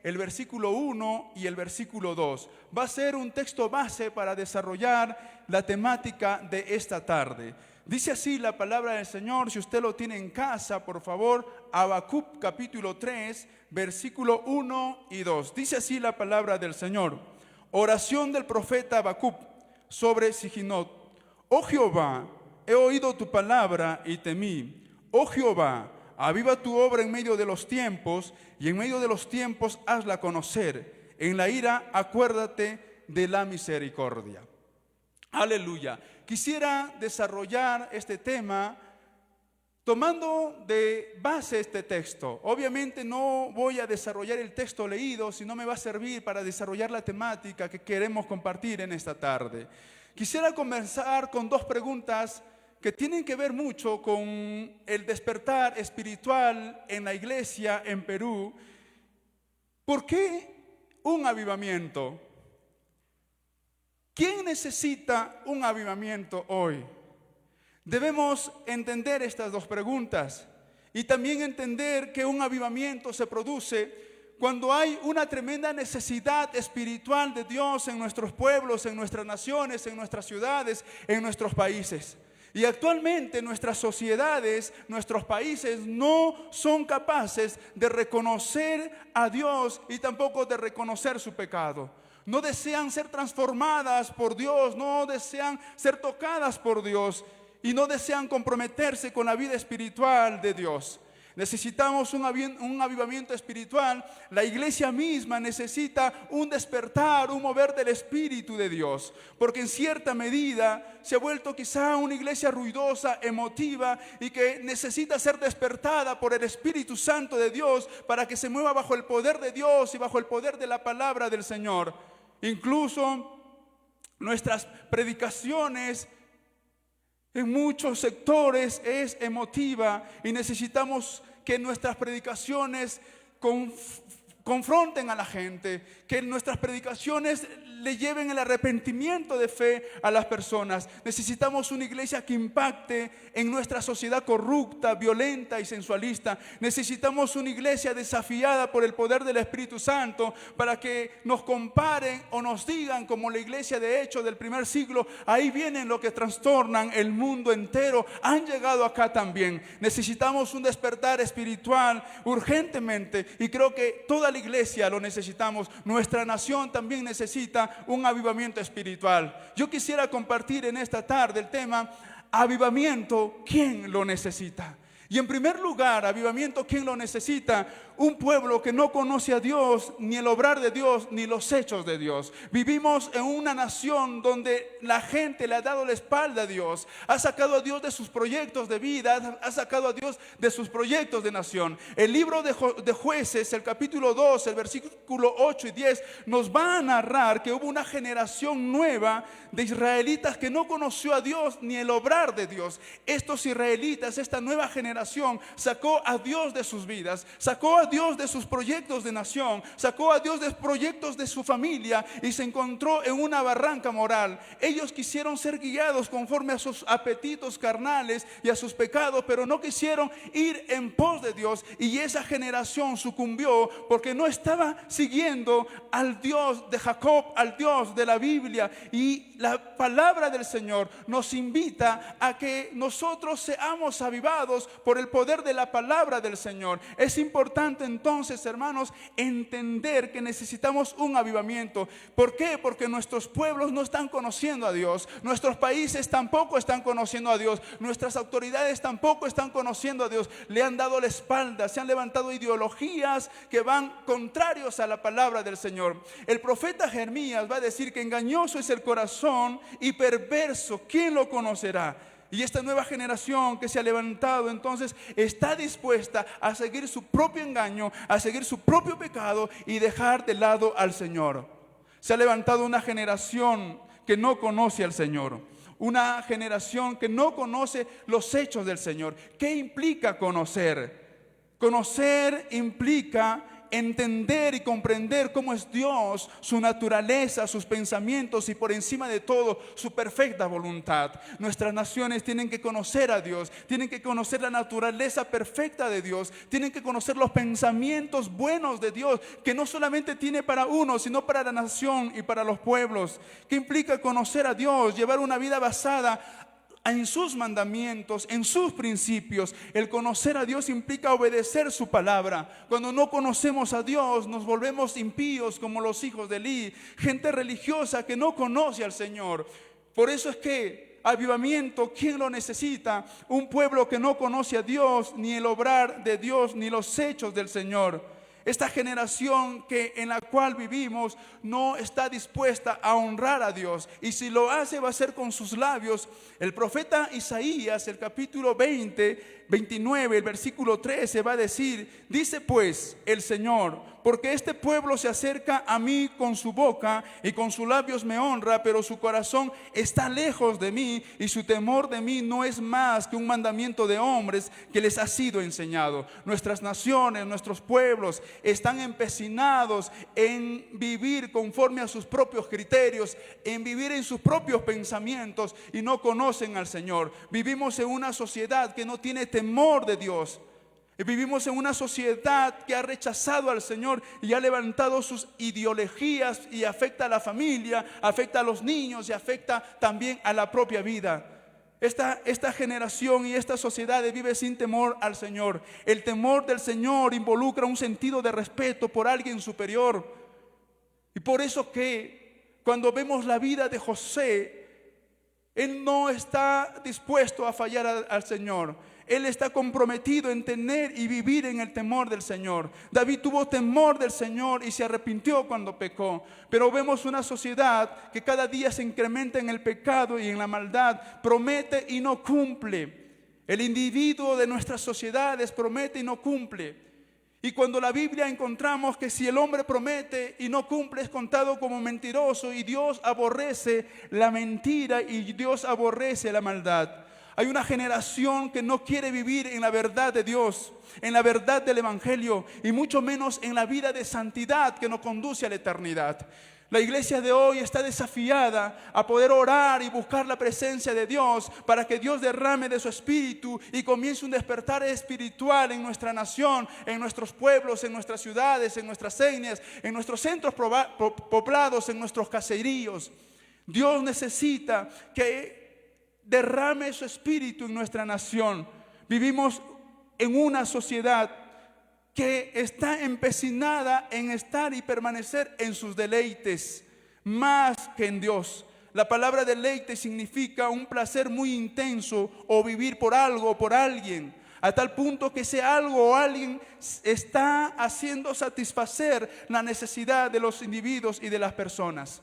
el versículo 1 y el versículo 2. Va a ser un texto base para desarrollar la temática de esta tarde. Dice así la palabra del Señor, si usted lo tiene en casa, por favor, Habacuc capítulo 3, versículo 1 y 2. Dice así la palabra del Señor. Oración del profeta Habacuc sobre Siginot. Oh Jehová, he oído tu palabra y temí. Oh Jehová, aviva tu obra en medio de los tiempos, y en medio de los tiempos hazla conocer. En la ira acuérdate de la misericordia. Aleluya. Quisiera desarrollar este tema tomando de base este texto. Obviamente no voy a desarrollar el texto leído, sino me va a servir para desarrollar la temática que queremos compartir en esta tarde. Quisiera comenzar con dos preguntas que tienen que ver mucho con el despertar espiritual en la iglesia en Perú. ¿Por qué un avivamiento? ¿Quién necesita un avivamiento hoy? Debemos entender estas dos preguntas y también entender que un avivamiento se produce cuando hay una tremenda necesidad espiritual de Dios en nuestros pueblos, en nuestras naciones, en nuestras ciudades, en nuestros países. Y actualmente nuestras sociedades, nuestros países no son capaces de reconocer a Dios y tampoco de reconocer su pecado. No desean ser transformadas por Dios, no desean ser tocadas por Dios y no desean comprometerse con la vida espiritual de Dios. Necesitamos un avivamiento espiritual. La iglesia misma necesita un despertar, un mover del Espíritu de Dios. Porque en cierta medida se ha vuelto quizá una iglesia ruidosa, emotiva y que necesita ser despertada por el Espíritu Santo de Dios para que se mueva bajo el poder de Dios y bajo el poder de la palabra del Señor. Incluso nuestras predicaciones en muchos sectores es emotiva y necesitamos que nuestras predicaciones confronten a la gente, que nuestras predicaciones le lleven el arrepentimiento de fe a las personas. Necesitamos una iglesia que impacte en nuestra sociedad corrupta, violenta y sensualista. Necesitamos una iglesia desafiada por el poder del Espíritu Santo para que nos comparen o nos digan como la iglesia de Hechos del primer siglo: ahí vienen los que trastornan el mundo entero, han llegado acá también. Necesitamos un despertar espiritual urgentemente y creo que toda la iglesia lo necesitamos. Nuestra nación también necesita un avivamiento espiritual. Yo quisiera compartir en esta tarde el tema avivamiento, ¿quién lo necesita? Y en primer lugar, avivamiento, ¿quién lo necesita? Un pueblo que no conoce a Dios, ni el obrar de Dios, ni los hechos de Dios. Vivimos en una nación donde la gente le ha dado la espalda a Dios. Ha sacado a Dios de sus proyectos de vida, ha sacado a Dios de sus proyectos de nación. El libro de Jueces, el capítulo 2, el versículo 8 y 10, nos va a narrar que hubo una generación nueva de israelitas que no conoció a Dios ni el obrar de Dios. Estos israelitas, esta nueva generación, sacó a Dios de sus vidas, sacó a Dios de sus proyectos de nación, sacó a Dios de proyectos de su familia y se encontró en una barranca moral. Ellos quisieron ser guiados conforme a sus apetitos carnales y a sus pecados, pero no quisieron ir en pos de Dios, y esa generación sucumbió porque no estaba siguiendo al Dios de Jacob, al Dios de la Biblia. Y la palabra del Señor nos invita a que nosotros seamos avivados por el poder de la palabra del Señor. Es importante entonces, hermanos, entender que necesitamos un avivamiento. ¿Por qué? Porque nuestros pueblos no están conociendo a Dios, nuestros países tampoco están conociendo a Dios, nuestras autoridades tampoco están conociendo a Dios. Le han dado la espalda, se han levantado ideologías que van contrarios a la palabra del Señor. El profeta Jeremías va a decir que engañoso es el corazón y perverso, ¿quién lo conocerá? Y esta nueva generación que se ha levantado entonces está dispuesta a seguir su propio engaño, a seguir su propio pecado y dejar de lado al Señor. Se ha levantado una generación que no conoce al Señor, una generación que no conoce los hechos del Señor. ¿Qué implica conocer? Conocer implica entender y comprender cómo es Dios, su naturaleza, sus pensamientos y por encima de todo su perfecta voluntad. Nuestras naciones tienen que conocer a Dios, tienen que conocer la naturaleza perfecta de Dios, tienen que conocer los pensamientos buenos de Dios, que no solamente tiene para uno, sino para la nación y para los pueblos. ¿Qué implica conocer a Dios? Llevar una vida basada en sus mandamientos, en sus principios. El conocer a Dios implica obedecer su palabra. Cuando no conocemos a Dios, nos volvemos impíos como los hijos de Elí, gente religiosa que no conoce al Señor. Por eso es que avivamiento, ¿quién lo necesita? Un pueblo que no conoce a Dios, ni el obrar de Dios, ni los hechos del Señor. Esta generación en la cual vivimos no está dispuesta a honrar a Dios, y si lo hace va a ser con sus labios. El profeta Isaías, el capítulo 29, el versículo 13 va a decir: dice pues el Señor, porque este pueblo se acerca a mí con su boca y con sus labios me honra, pero su corazón está lejos de mí y su temor de mí no es más que un mandamiento de hombres que les ha sido enseñado. Nuestras naciones, nuestros pueblos están empecinados en vivir conforme a sus propios criterios, en vivir en sus propios pensamientos, y no conocen al Señor. Vivimos en una sociedad que no tiene temor de Dios. Vivimos en una sociedad que ha rechazado al Señor y ha levantado sus ideologías, y afecta a la familia, afecta a los niños y afecta también a la propia vida. Esta generación y esta sociedad vive sin temor al Señor. El temor del Señor involucra un sentido de respeto por alguien superior. Y por eso que cuando vemos la vida de José, él no está dispuesto a fallar al Señor. Él está comprometido en tener y vivir en el temor del Señor. David tuvo temor del Señor y se arrepintió cuando pecó. Pero vemos una sociedad que cada día se incrementa en el pecado y en la maldad. Promete y no cumple. El individuo de nuestras sociedades promete y no cumple. Y cuando la Biblia encontramos que si el hombre promete y no cumple, es contado como mentiroso, y Dios aborrece la mentira y Dios aborrece la maldad. Hay una generación que no quiere vivir en la verdad de Dios, en la verdad del Evangelio, y mucho menos en la vida de santidad que nos conduce a la eternidad. La iglesia de hoy está desafiada a poder orar y buscar la presencia de Dios para que Dios derrame de su espíritu y comience un despertar espiritual en nuestra nación, en nuestros pueblos, en nuestras ciudades, en nuestras etnias, en nuestros centros poblados, en nuestros caseríos. Dios necesita que derrame su espíritu en nuestra nación. Vivimos en una sociedad que está empecinada en estar y permanecer en sus deleites más que en Dios. La palabra deleite significa un placer muy intenso o vivir por algo o por alguien, a tal punto que ese algo o alguien está haciendo satisfacer la necesidad de los individuos y de las personas.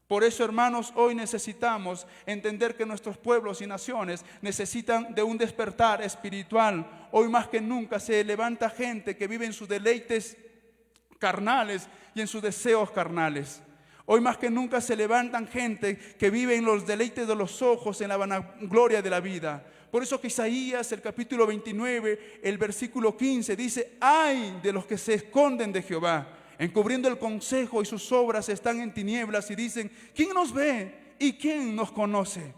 Por eso, hermanos, hoy necesitamos entender que nuestros pueblos y naciones necesitan de un despertar espiritual. Hoy más que nunca se levanta gente que vive en sus deleites carnales y en sus deseos carnales. Hoy más que nunca se levantan gente que vive en los deleites de los ojos, en la vanagloria de la vida. Por eso que Isaías, el capítulo 29, el versículo 15 dice: ay de los que se esconden de Jehová, encubriendo el consejo, y sus obras están en tinieblas, y dicen: ¿quién nos ve y quién nos conoce?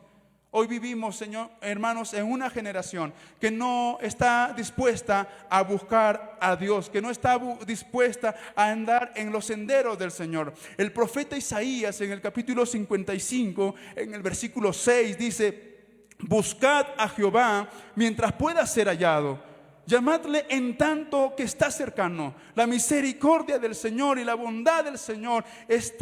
Hoy vivimos, Señor, hermanos, en una generación que no está dispuesta a buscar a Dios, que no está dispuesta a andar en los senderos del Señor. El profeta Isaías, en el capítulo 55, en el versículo 6, dice: buscad a Jehová mientras pueda ser hallado. Llamadle en tanto que está cercano. La misericordia del Señor y la bondad del Señor es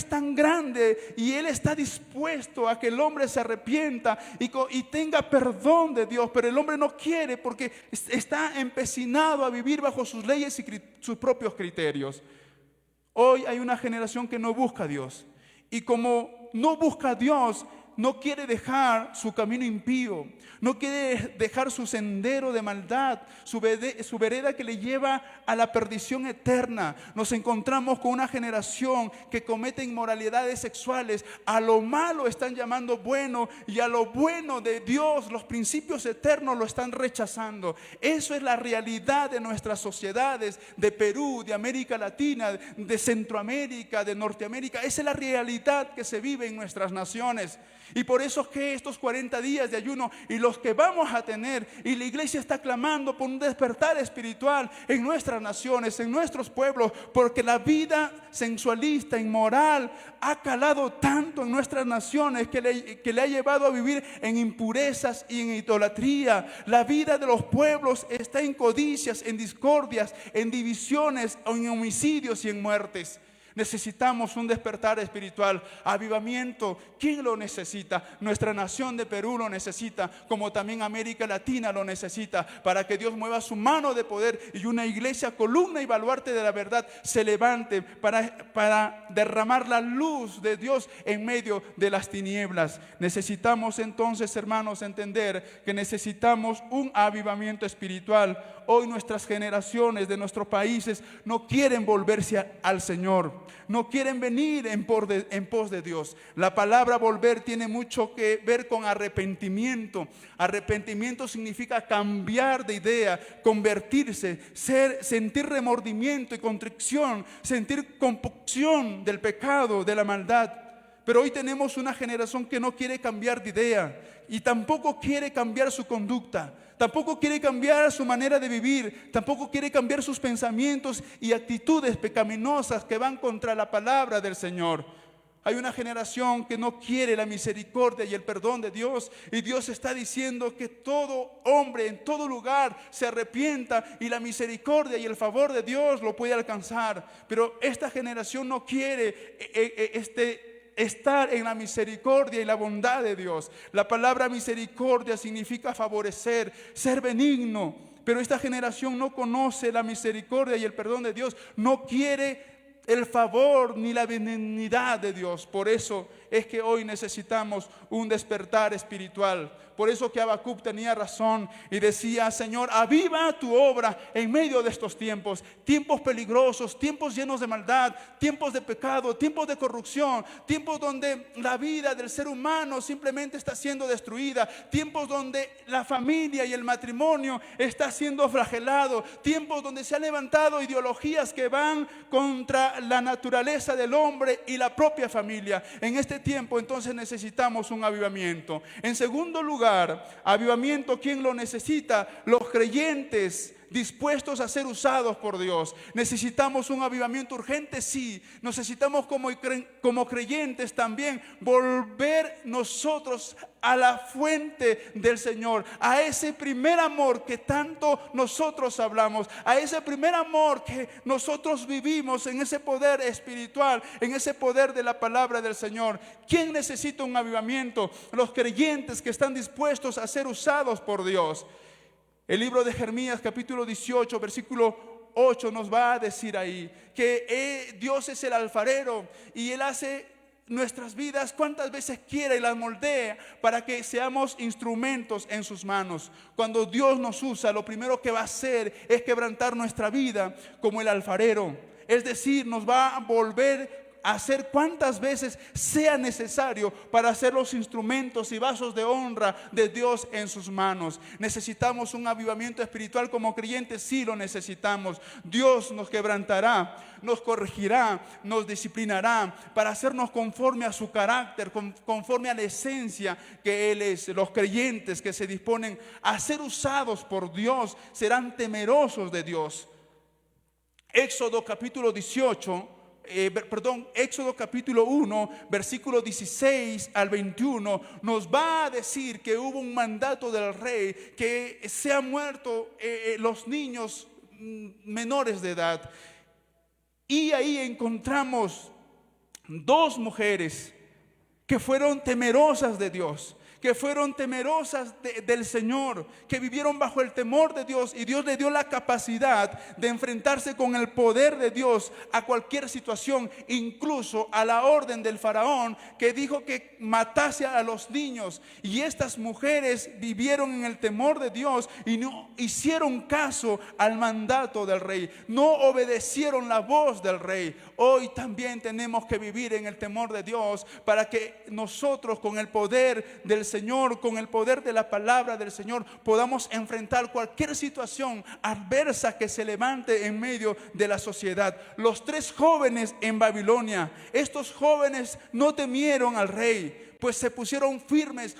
tan grande, y Él está dispuesto a que el hombre se arrepienta y tenga perdón de Dios. Pero el hombre no quiere, porque está empecinado a vivir bajo sus leyes y sus propios criterios. Hoy hay una generación que no busca a Dios, y como no busca a Dios, no quiere dejar su camino impío, no quiere dejar su sendero de maldad, su vereda que le lleva a la perdición eterna. Nos encontramos con una generación que comete inmoralidades sexuales. A lo malo están llamando bueno, y a lo bueno de Dios, los principios eternos, lo están rechazando. Eso es la realidad de nuestras sociedades, de Perú, de América Latina, de Centroamérica, de Norteamérica. Esa es la realidad que se vive en nuestras naciones. Y por eso es que estos 40 días de ayuno y los que vamos a tener, y la iglesia está clamando por un despertar espiritual en nuestras naciones, en nuestros pueblos, porque la vida sensualista, inmoral, ha calado tanto en nuestras naciones que le ha llevado a vivir en impurezas y en idolatría. La vida de los pueblos está en codicias, en discordias, en divisiones, en homicidios y en muertes. Necesitamos un despertar espiritual, avivamiento. ¿Quién lo necesita? Nuestra nación de Perú lo necesita, como también América Latina lo necesita, para que Dios mueva su mano de poder y una iglesia columna y baluarte de la verdad se levante para derramar la luz de Dios en medio de las tinieblas. Necesitamos entonces, hermanos, entender que necesitamos un avivamiento espiritual. Hoy nuestras generaciones de nuestros países no quieren volverse al Señor. No quieren venir en pos de Dios. La palabra volver tiene mucho que ver con arrepentimiento. Arrepentimiento significa cambiar de idea, convertirse, sentir remordimiento y contrición, sentir compunción del pecado, de la maldad. Pero hoy tenemos una generación que no quiere cambiar de idea y tampoco quiere cambiar su conducta. Tampoco quiere cambiar su manera de vivir, tampoco quiere cambiar sus pensamientos y actitudes pecaminosas que van contra la palabra del Señor. Hay una generación que no quiere la misericordia y el perdón de Dios, y Dios está diciendo que todo hombre en todo lugar se arrepienta y la misericordia y el favor de Dios lo puede alcanzar. Pero esta generación no quiere estar en la misericordia y la bondad de Dios. La palabra misericordia significa favorecer, ser benigno. Pero esta generación no conoce la misericordia y el perdón de Dios. No quiere el favor ni la benignidad de Dios. Por eso es que hoy necesitamos un despertar espiritual. Por eso que Habacuc tenía razón y decía: Señor, aviva tu obra en medio de estos tiempos. Tiempos peligrosos, tiempos llenos de maldad, tiempos de pecado, tiempos de corrupción, tiempos donde la vida del ser humano simplemente está siendo destruida, tiempos donde la familia y el matrimonio está siendo flagelado, tiempos donde se han levantado ideologías que van contra la naturaleza del hombre y la propia familia. En este tiempo entonces necesitamos un avivamiento. En segundo lugar, avivamiento, ¿quién lo necesita? Los creyentes dispuestos a ser usados por Dios. Necesitamos un avivamiento urgente, sí. Necesitamos como creyentes también volver nosotros a la fuente del Señor, a ese primer amor que tanto nosotros hablamos, a ese primer amor que nosotros vivimos en ese poder espiritual, en ese poder de la palabra del Señor. ¿Quién necesita un avivamiento? Los creyentes que están dispuestos a ser usados por Dios. El libro de Jeremías capítulo 18 versículo 8 nos va a decir ahí que Dios es el alfarero y Él hace nuestras vidas cuantas veces quiera y las moldea para que seamos instrumentos en sus manos. Cuando Dios nos usa, lo primero que va a hacer es quebrantar nuestra vida como el alfarero. Es decir, nos va a volver hacer cuantas veces sea necesario para hacer los instrumentos y vasos de honra de Dios en sus manos. Necesitamos un avivamiento espiritual como creyentes, sí lo necesitamos. Dios nos quebrantará, nos corregirá, nos disciplinará para hacernos conforme a su carácter, conforme a la esencia que Él es. Los creyentes que se disponen a ser usados por Dios serán temerosos de Dios. Éxodo capítulo 1, versículo 16 al 21, nos va a decir que hubo un mandato del rey que se han muerto los niños menores de edad. Y ahí encontramos dos mujeres que fueron temerosas de Dios, que fueron temerosas del Señor, que vivieron bajo el temor de Dios, y Dios le dio la capacidad de enfrentarse con el poder de Dios a cualquier situación, incluso a la orden del faraón, que dijo que matase a los niños. Y estas mujeres vivieron en el temor de Dios y no hicieron caso al mandato del rey, no obedecieron la voz del rey. Hoy también tenemos que vivir en el temor de Dios, para que nosotros, con el poder del Señor, con el poder de la palabra del Señor, podamos enfrentar cualquier situación adversa que se levante en medio de la sociedad. Los 3 jóvenes en Babilonia, estos jóvenes no temieron al rey, pues se pusieron firmes,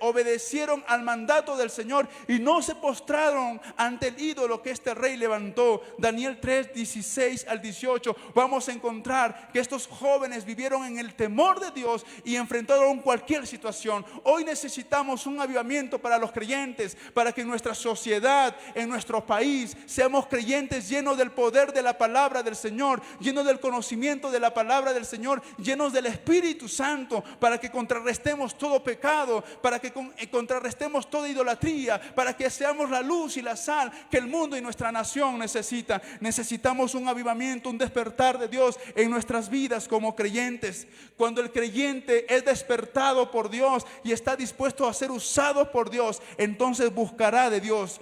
obedecieron al mandato del Señor y no se postraron ante el ídolo que este rey levantó. Daniel 3, 16 al 18, vamos a encontrar que estos jóvenes vivieron en el temor de Dios y enfrentaron cualquier situación. Hoy necesitamos un avivamiento para los creyentes, para que en nuestra sociedad, en nuestro país, seamos creyentes llenos del poder de la palabra del Señor, llenos del conocimiento de la palabra del Señor, llenos del Espíritu Santo, para que contrarrestemos todo pecado, para que contrarrestemos toda idolatría, para que seamos la luz y la sal que el mundo y nuestra nación necesita. Necesitamos un avivamiento, un despertar de Dios en nuestras vidas como creyentes. Cuando el creyente es despertado por Dios y está dispuesto a ser usado por Dios, entonces buscará de Dios.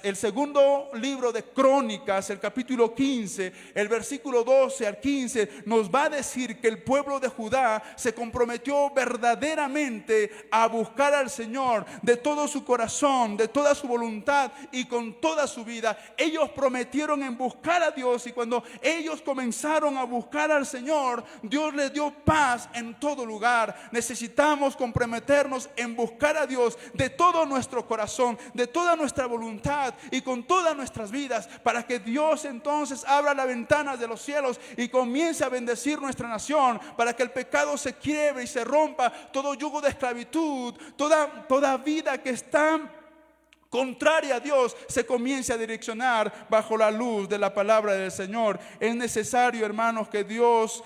El segundo libro de Crónicas, el capítulo 15, el versículo 12 al 15, nos va a decir que el pueblo de Judá se comprometió verdaderamente a buscar al Señor de todo su corazón, de toda su voluntad y con toda su vida. Ellos prometieron en buscar a Dios, y cuando ellos comenzaron a buscar al Señor, Dios les dio paz en todo lugar. Necesitamos comprometernos en buscar a Dios de todo nuestro corazón, de toda nuestra voluntad y con todas nuestras vidas, para que Dios entonces abra las ventanas de los cielos y comience a bendecir nuestra nación, para que el pecado se quiebre y se rompa todo yugo de esclavitud, toda vida que está contraria a Dios se comience a direccionar bajo la luz de la palabra del Señor. Es necesario, hermanos, que Dios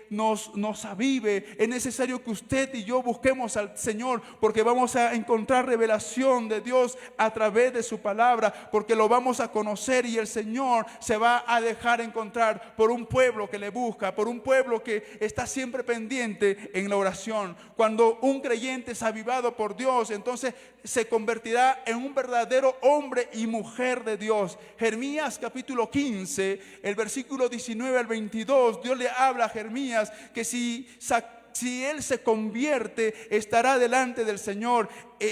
nos avive. Es necesario que usted y yo busquemos al Señor, porque vamos a encontrar revelación de Dios a través de su palabra, porque lo vamos a conocer, y el Señor se va a dejar encontrar por un pueblo que le busca, por un pueblo que está siempre pendiente en la oración. Cuando un creyente es avivado por Dios, entonces se convertirá en un verdadero hombre y mujer de Dios. Jeremías capítulo 15, el versículo 19 al 22, Dios le habla a Jeremías que si él se convierte, estará delante del Señor,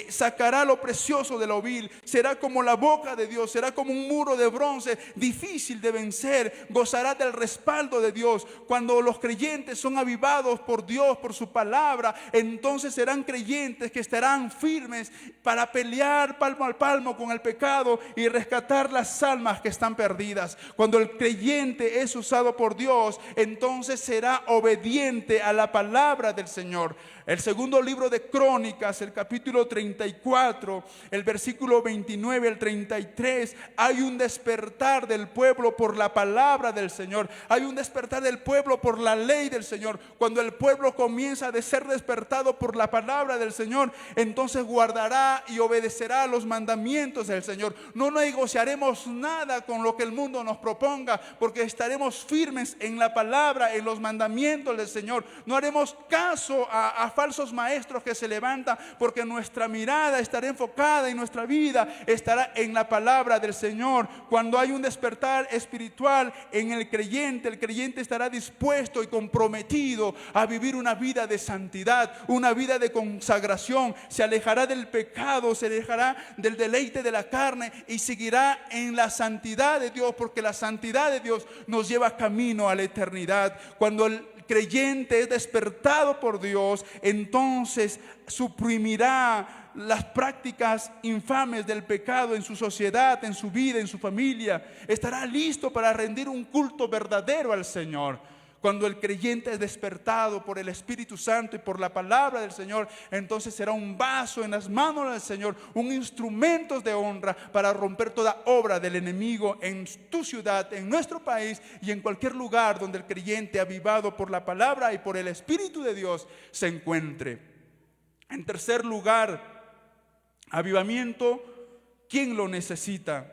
sacará lo precioso de lo vil, será como la boca de Dios, será como un muro de bronce difícil de vencer, gozará del respaldo de Dios. Cuando los creyentes son avivados por Dios, por su palabra, entonces serán creyentes que estarán firmes para pelear palmo a palmo con el pecado y rescatar las almas que están perdidas. Cuando el creyente es usado por Dios, entonces será obediente a la palabra del Señor. El segundo libro de Crónicas, el capítulo 34, el versículo 29 al 33, hay un despertar del pueblo por la palabra del Señor. Hay un despertar del pueblo por la ley del Señor. Cuando el pueblo comienza a ser despertado por la palabra del Señor, entonces guardará y obedecerá los mandamientos del Señor. No negociaremos nada con lo que el mundo nos proponga, porque estaremos firmes en la palabra, en los mandamientos del Señor. No haremos caso a falsos maestros que se levantan, porque nuestra mirada estará enfocada y nuestra vida estará en la palabra del Señor. Cuando hay un despertar espiritual en el creyente estará dispuesto y comprometido a vivir una vida de santidad, una vida de consagración. Se alejará del pecado, se alejará del deleite de la carne y seguirá en la santidad de Dios, porque la santidad de Dios nos lleva camino a la eternidad. Cuando el creyente es despertado por Dios, entonces suprimirá las prácticas infames del pecado en su sociedad, en su vida, en su familia. Estará listo para rendir un culto verdadero al Señor. Cuando el creyente es despertado por el Espíritu Santo y por la palabra del Señor, entonces será un vaso en las manos del Señor, un instrumento de honra para romper toda obra del enemigo en tu ciudad, en nuestro país y en cualquier lugar donde el creyente avivado por la palabra y por el Espíritu de Dios se encuentre. En tercer lugar, avivamiento, ¿quién lo necesita?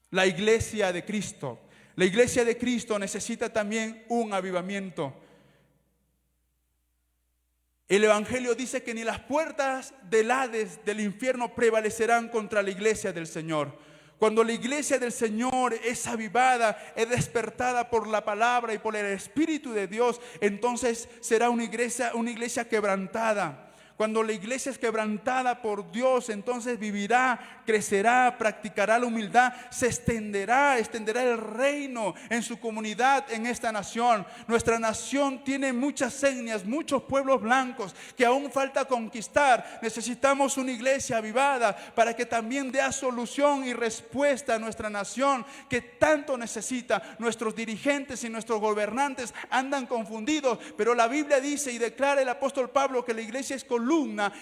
La iglesia de Cristo. La iglesia de Cristo necesita también un avivamiento. El Evangelio dice que ni las puertas del Hades, del infierno, prevalecerán contra la iglesia del Señor. Cuando la iglesia del Señor es avivada, es despertada por la palabra y por el Espíritu de Dios, entonces será una iglesia quebrantada. Cuando la iglesia es quebrantada por Dios, entonces vivirá, crecerá, practicará la humildad, se extenderá el reino en su comunidad, en esta nación. Nuestra nación tiene muchas etnias, muchos pueblos blancos que aún falta conquistar. Necesitamos una iglesia avivada para que también dé solución y respuesta a nuestra nación que tanto necesita. Nuestros dirigentes y nuestros gobernantes andan confundidos, pero la Biblia dice y declara el apóstol Pablo que la iglesia es columna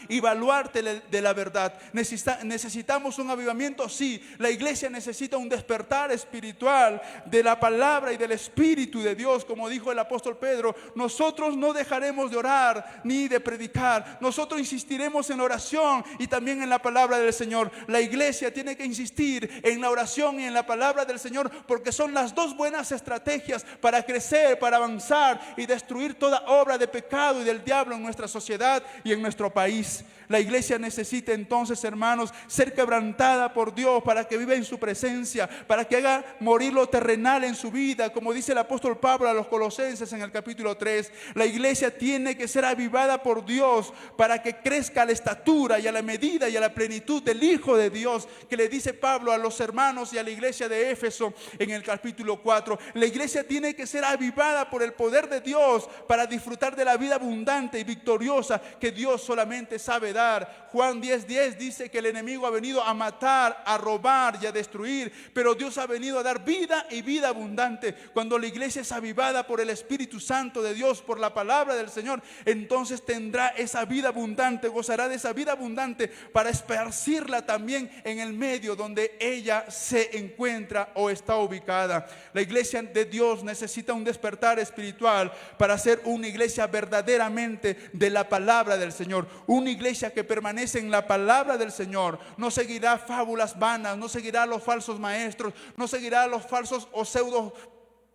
y baluarte de la verdad. Necesitamos un avivamiento, sí. La iglesia necesita un despertar espiritual de la palabra y del Espíritu de Dios. Como dijo el apóstol Pedro, nosotros no dejaremos de orar ni de predicar. Nosotros insistiremos en la oración y también en la palabra del Señor. La iglesia tiene que insistir en la oración y en la palabra del Señor, porque son las dos buenas estrategias para crecer, para avanzar y destruir toda obra de pecado y del diablo en nuestra sociedad y en nuestro país. La iglesia necesita entonces, hermanos, ser quebrantada por Dios para que viva en su presencia, para que haga morir lo terrenal en su vida, como dice el apóstol Pablo a los Colosenses en el capítulo 3. La iglesia tiene que ser avivada por Dios para que crezca a la estatura y a la medida y a la plenitud del Hijo de Dios, que le dice Pablo a los hermanos y a la iglesia de Éfeso en el capítulo 4. La iglesia tiene que ser avivada por el poder de Dios para disfrutar de la vida abundante y victoriosa que Dios solamente sabe dar. Juan 10:10 dice que el enemigo ha venido a matar, a robar y a destruir, pero Dios ha venido a dar vida y vida abundante. Cuando la iglesia es avivada por el Espíritu Santo de Dios, por la palabra del Señor, entonces tendrá esa vida abundante, gozará de esa vida abundante para esparcirla también en el medio donde ella se encuentra o está ubicada. La iglesia de Dios necesita un despertar espiritual para ser una iglesia verdaderamente de la palabra del Señor. Una iglesia que permanece en la palabra del Señor no seguirá fábulas vanas, no seguirá a los falsos maestros, no seguirá a los falsos o pseudo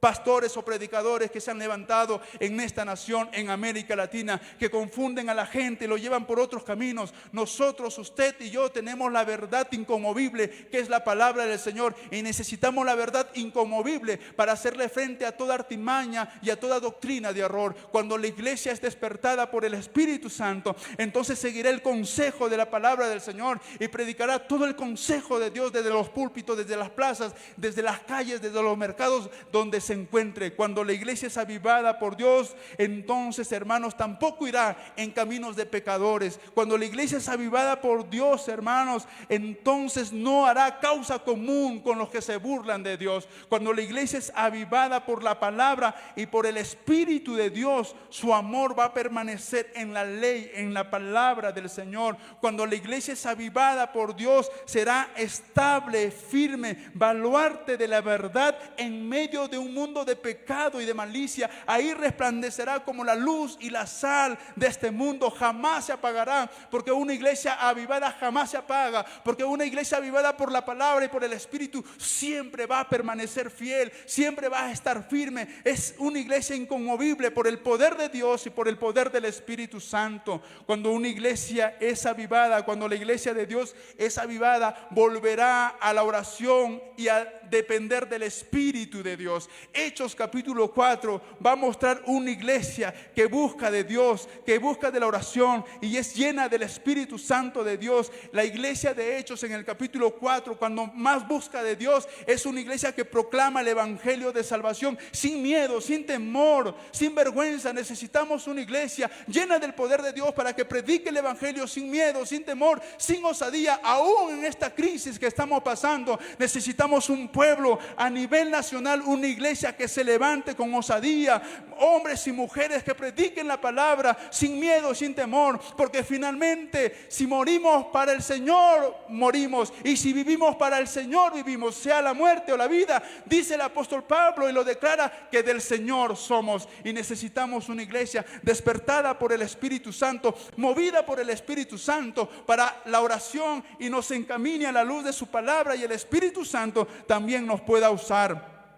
pastores o predicadores que se han levantado en esta nación, en América Latina, que confunden a la gente y lo llevan por otros caminos. Nosotros, usted y yo, tenemos la verdad inconmovible, que es la palabra del Señor, y necesitamos la verdad inconmovible para hacerle frente a toda artimaña y a toda doctrina de error. Cuando la iglesia es despertada por el Espíritu Santo, entonces seguirá el consejo de la palabra del Señor y predicará todo el consejo de Dios desde los púlpitos, desde las plazas, desde las calles, desde los mercados donde se encuentre. Cuando la iglesia es avivada por Dios, entonces, hermanos, tampoco irá en caminos de pecadores. Cuando la iglesia es avivada por Dios, hermanos, entonces no hará causa común con los que se burlan de Dios. Cuando la iglesia es avivada por la palabra y por el Espíritu de Dios, su amor va a permanecer en la ley, en la palabra del Señor. Cuando la iglesia es avivada por Dios, será estable, firme, baluarte de la verdad en medio de un mundo de pecado y de malicia. Ahí resplandecerá como la luz y la sal de este mundo. Jamás se apagará, porque una iglesia avivada jamás se apaga, porque una iglesia avivada por la palabra y por el Espíritu siempre va a permanecer fiel, siempre va a estar firme. Es una iglesia inconmovible por el poder de Dios y por el poder del Espíritu Santo. Cuando una iglesia es avivada, cuando la iglesia de Dios es avivada, volverá a la oración y a depender del Espíritu de Dios. Hechos capítulo 4 va a mostrar una iglesia que busca de Dios, que busca de la oración y es llena del Espíritu Santo de Dios. La iglesia de Hechos en el capítulo 4, cuando más busca de Dios, es una iglesia que proclama el evangelio de salvación sin miedo, sin temor, sin vergüenza. Necesitamos una iglesia llena del poder de Dios para que predique el evangelio sin miedo, sin temor, sin osadía. Aún en esta crisis que estamos pasando, necesitamos un pueblo a nivel nacional, una iglesia que se levante con osadía, hombres y mujeres que prediquen la palabra sin miedo, sin temor, porque finalmente si morimos para el Señor, morimos, y si vivimos para el Señor, vivimos, sea la muerte o la vida. Dice el apóstol Pablo y lo declara, que del Señor somos, y necesitamos una iglesia despertada por el Espíritu Santo, movida por el Espíritu Santo para la oración, y nos encamine a la luz de su palabra, y el Espíritu Santo también nos pueda usar.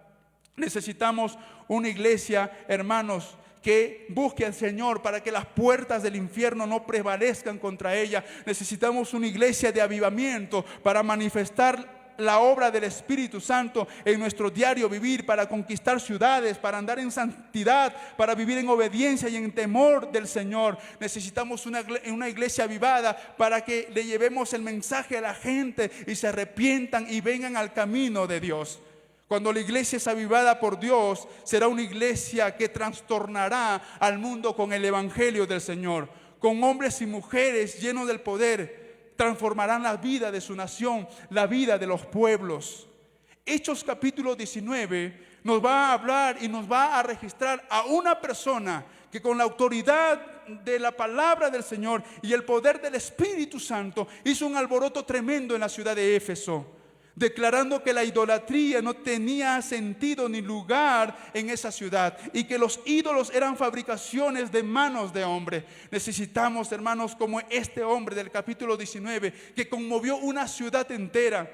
Necesitamos una iglesia, hermanos, que busque al Señor para que las puertas del infierno no prevalezcan contra ella. Necesitamos una iglesia de avivamiento para manifestar la obra del Espíritu Santo en nuestro diario vivir, para conquistar ciudades, para andar en santidad, para vivir en obediencia y en temor del Señor. Necesitamos una iglesia avivada para que le llevemos el mensaje a la gente y se arrepientan y vengan al camino de Dios. Cuando la iglesia es avivada por Dios, será una iglesia que trastornará al mundo con el evangelio del Señor. Con hombres y mujeres llenos del poder, transformarán la vida de su nación, la vida de los pueblos. Hechos capítulo 19 nos va a hablar y nos va a registrar a una persona que con la autoridad de la palabra del Señor y el poder del Espíritu Santo hizo un alboroto tremendo en la ciudad de Éfeso, declarando que la idolatría no tenía sentido ni lugar en esa ciudad y que los ídolos eran fabricaciones de manos de hombre. Necesitamos, hermanos, como este hombre del capítulo 19 que conmovió una ciudad entera.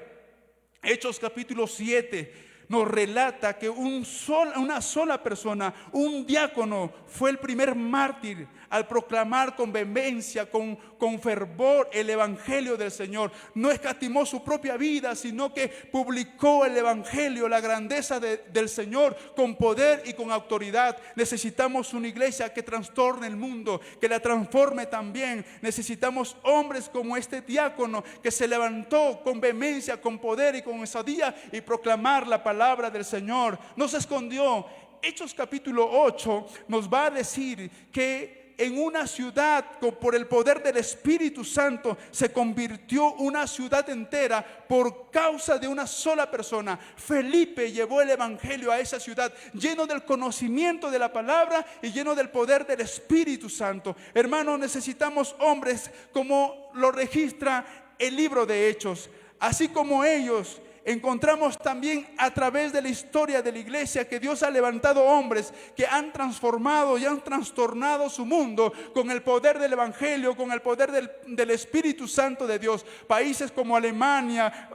Hechos capítulo 7 nos relata que una sola persona, un diácono, fue el primer mártir al proclamar con vehemencia, con fervor el evangelio del Señor. No escatimó su propia vida, sino que publicó el evangelio, la grandeza del Señor, con poder y con autoridad. Necesitamos una iglesia que trastorne el mundo, que la transforme también. Necesitamos hombres como este diácono que se levantó con vehemencia, con poder y con osadía y proclamar la palabra del Señor. No se escondió. Hechos capítulo 8 nos va a decir que en una ciudad, por el poder del Espíritu Santo, se convirtió una ciudad entera por causa de una sola persona. Felipe llevó el evangelio a esa ciudad, lleno del conocimiento de la palabra y lleno del poder del Espíritu Santo. Hermanos, necesitamos hombres como lo registra el libro de Hechos. Así como ellos, encontramos también a través de la historia de la iglesia que Dios ha levantado hombres que han transformado y han trastornado su mundo con el poder del evangelio, con el poder del Espíritu Santo de Dios. Países como Alemania,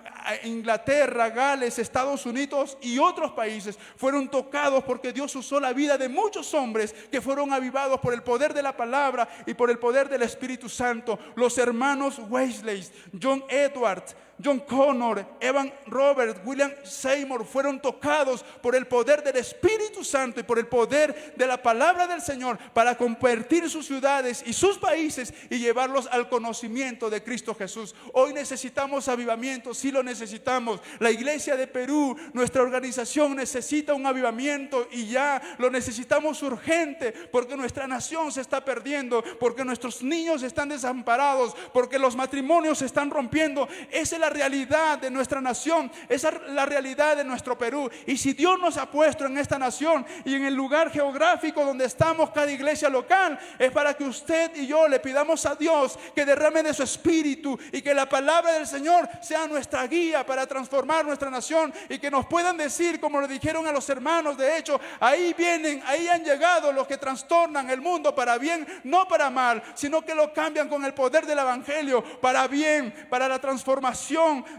Inglaterra, Gales, Estados Unidos y otros países fueron tocados porque Dios usó la vida de muchos hombres que fueron avivados por el poder de la palabra y por el poder del Espíritu Santo. Los hermanos Wesley, John Edwards, John Connor, Evan Roberts, William Seymour fueron tocados por el poder del Espíritu Santo y por el poder de la palabra del Señor para convertir sus ciudades y sus países y llevarlos al conocimiento de Cristo Jesús. Hoy necesitamos avivamiento, sí lo necesitamos. La iglesia de Perú, nuestra organización necesita un avivamiento y ya lo necesitamos urgente porque nuestra nación se está perdiendo, porque nuestros niños están desamparados, porque los matrimonios se están rompiendo. Esa es la realidad de nuestra nación, esa es la realidad de nuestro Perú. Y si Dios nos ha puesto en esta nación y en el lugar geográfico donde estamos, cada iglesia local, es para que usted y yo le pidamos a Dios que derrame de su espíritu y que la palabra del Señor sea nuestra guía para transformar nuestra nación y que nos puedan decir, como le dijeron a los hermanos, de hecho, ahí vienen, ahí han llegado los que trastornan el mundo para bien, no para mal, sino que lo cambian con el poder del evangelio para bien, para la transformación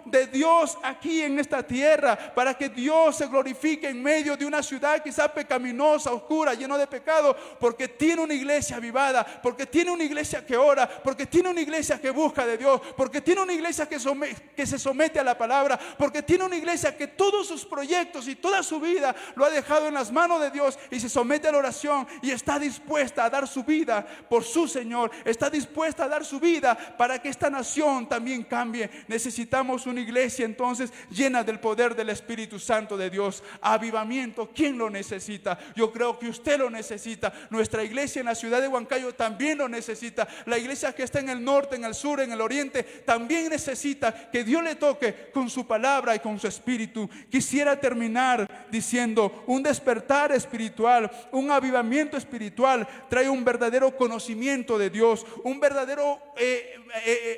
de Dios aquí en esta tierra, para que Dios se glorifique en medio de una ciudad quizá pecaminosa, oscura, llena de pecado, porque tiene una iglesia avivada, porque tiene una iglesia que ora, porque tiene una iglesia que busca de Dios, porque tiene una iglesia que se somete a la palabra, porque tiene una iglesia que todos sus proyectos y toda su vida lo ha dejado en las manos de Dios y se somete a la oración y está dispuesta a dar su vida por su Señor, está dispuesta a dar su vida para que esta nación también cambie. Necesitamos Necesitamos una iglesia entonces llena del poder del Espíritu Santo de Dios. Avivamiento, ¿quién lo necesita? Yo creo que usted lo necesita. Nuestra iglesia en la ciudad de Huancayo también lo necesita. La iglesia que está en el norte, en el sur, en el oriente, también necesita que Dios le toque con su palabra y con su espíritu. Quisiera terminar diciendo: un despertar espiritual, un avivamiento espiritual trae un verdadero conocimiento de Dios. Un verdadero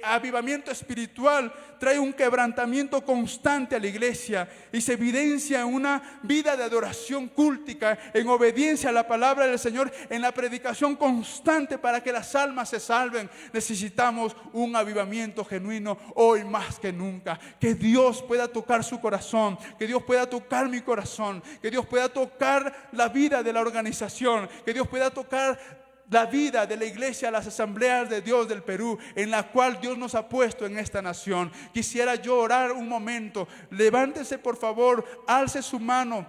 avivamiento espiritual trae un quebrantamiento constante a la iglesia y se evidencia en una vida de adoración cúltica, en obediencia a la palabra del Señor, en la predicación constante para que las almas se salven. Necesitamos un avivamiento genuino hoy más que nunca. Que Dios pueda tocar su corazón, que Dios pueda tocar mi corazón, que Dios pueda tocar la vida de la organización, que Dios pueda tocar la vida de la iglesia, las asambleas de Dios del Perú, en la cual Dios nos ha puesto en esta nación. Quisiera yo orar un momento. Levántese por favor, alce su mano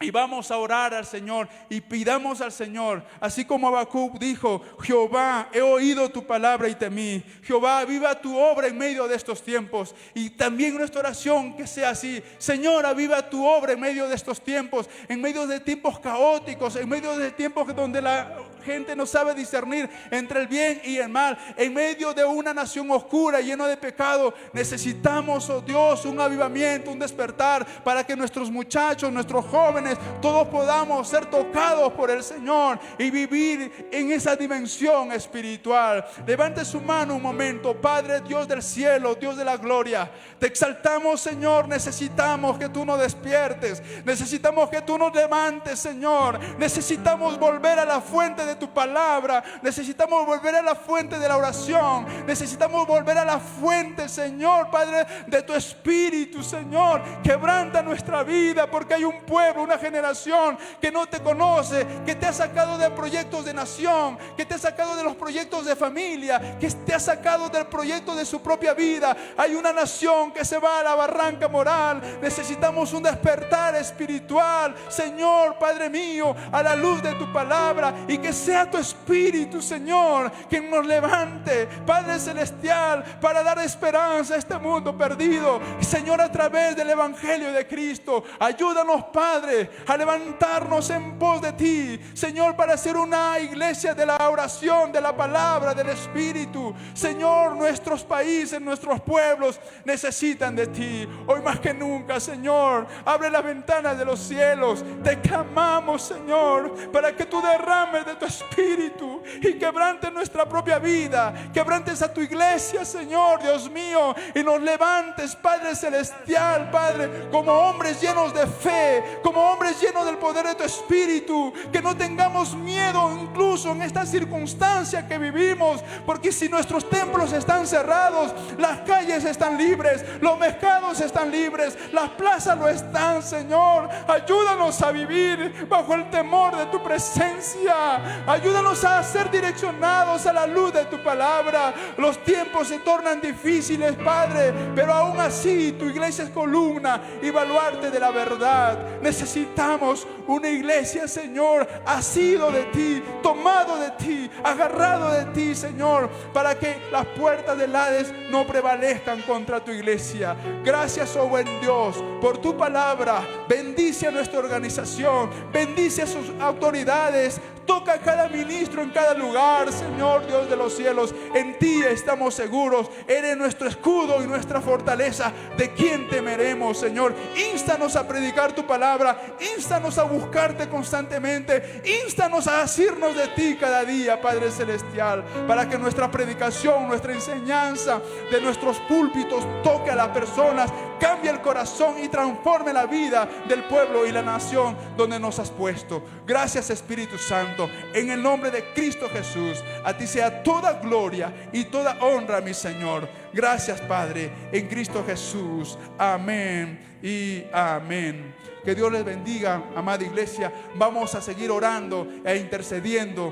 y vamos a orar al Señor y pidamos al Señor, así como Habacuc dijo: Jehová, he oído tu palabra y temí. Jehová, aviva tu obra en medio de estos tiempos. Y también nuestra oración que sea así: Señor, aviva tu obra en medio de estos tiempos, en medio de tiempos caóticos, en medio de tiempos donde la gente no sabe discernir entre el bien y el mal, en medio de una nación oscura llena de pecado. Necesitamos, oh Dios, un avivamiento, un despertar, para que nuestros muchachos, nuestros jóvenes, todos podamos ser tocados por el Señor y vivir en esa dimensión espiritual. Levante su mano un momento. Padre, Dios del cielo, Dios de la gloria, te exaltamos, Señor. Necesitamos que tú nos despiertes, necesitamos que tú nos levantes, Señor. Necesitamos volver a la fuente de tu palabra, necesitamos volver a la fuente de la oración, necesitamos volver a la fuente, Señor, Padre, de tu Espíritu, Señor. Quebranta nuestra vida, porque hay un pueblo, una generación que no te conoce, que te ha sacado de proyectos de nación, que te ha sacado de los proyectos de familia, que te ha sacado del proyecto de su propia vida. Hay una nación que se va a la barranca moral. Necesitamos un despertar espiritual, Señor, Padre mío, a la luz de tu palabra, y que sea tu Espíritu, Señor, quien nos levante, Padre celestial, para dar esperanza a este mundo perdido, Señor, a través del Evangelio de Cristo. Ayúdanos, Padre, a levantarnos en pos de ti, Señor, para ser una iglesia de la oración, de la palabra, del Espíritu. Señor, nuestros países, nuestros pueblos necesitan de ti hoy más que nunca, Señor. Abre las ventanas de los cielos. Te clamamos, Señor, para que tú derrames de tu Espíritu y quebrantes nuestra propia vida, quebrantes a tu iglesia, Señor, Dios mío, y nos levantes, Padre celestial, Padre, como hombres llenos de fe, como hombres llenos del poder de tu Espíritu. Que no tengamos miedo incluso en esta circunstancia que vivimos, porque si nuestros templos están cerrados, las calles están libres, los mercados están libres, las plazas lo están, Señor. Ayúdanos a vivir bajo el temor de tu presencia. Ayúdanos a ser direccionados a la luz de tu palabra. Los tiempos se tornan difíciles, Padre, pero aún así tu iglesia es columna y baluarte de la verdad. Necesitamos una iglesia, Señor, asido de ti, tomado de ti, agarrado de ti, Señor, para que las puertas del Hades no prevalezcan contra tu iglesia. Gracias, oh buen Dios, por tu palabra. Bendice a nuestra organización, bendice a sus autoridades. Toca a cada ministro en cada lugar, Señor Dios de los cielos. En ti estamos seguros. Eres nuestro escudo y nuestra fortaleza. ¿De quién temeremos, Señor?Ínstanos a predicar tu palabra.Ínstanos a buscarte constantemente.Ínstanos a asirnos de ti cada día, Padre celestial, para que nuestra predicación, nuestra enseñanza de nuestros púlpitos toque a las personas, cambie el corazón y transforme la vida del pueblo y la nación donde nos has puesto. Gracias, Espíritu Santo. En el nombre de Cristo Jesús, a ti sea toda gloria y toda honra, mi Señor. Gracias, Padre, en Cristo Jesús. Amén y amén. Que Dios les bendiga, amada iglesia. Vamos a seguir orando e intercediendo